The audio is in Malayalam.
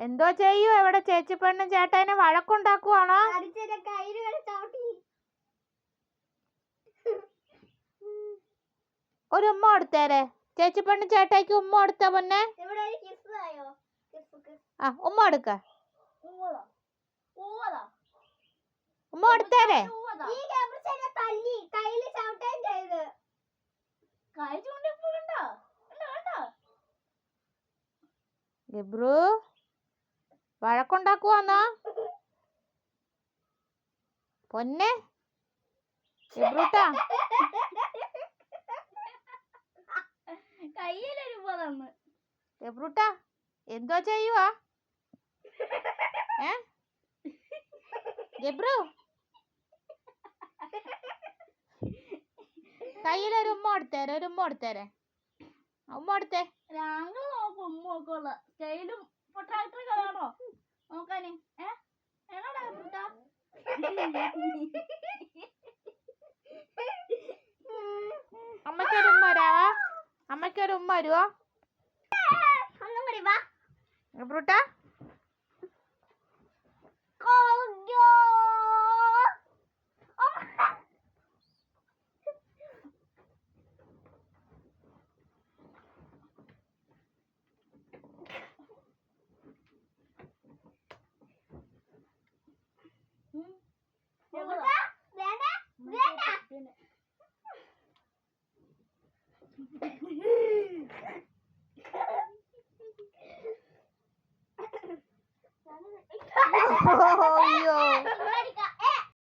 എന്തോ ചെയ്യൂ എവിടെ ചേച്ചി പെണ്ണും ചേട്ടനെ വഴക്കുണ്ടാക്കുവാണോ? ഒരു ഉമ്മ കൊടുത്തേരെ. ചേച്ചി പെണ്ണും ചേട്ടായിക്ക് ഉമ്മ കൊടുത്ത പൊന്നെ. ആ ഉമ്മ കൊടുക്ക. ഉമ്മ കൊടുത്തേരെ. ഗബ്രു വഴക്കുണ്ടാക്കുവാന്നോ പൊന്നെ? ഗബ്രൂട്ടാ ഗബ്രൂട്ടാ എന്തോ ചെയ്യുവാ? ഗബ്രു കയ്യിലൊരു ഉമ്മ കൊടുത്തേരെ. ഒരു ഉമ്മ കൊടുത്തേരെ. ഉമ്മ കൊടുത്തേ. അമ്മയ്ക്കൊരു ഉമ്മ വരാവാ. അമ്മയ്ക്കൊരു ഉമ്മ വരുവോ ഗബ്രൂട്ടാ?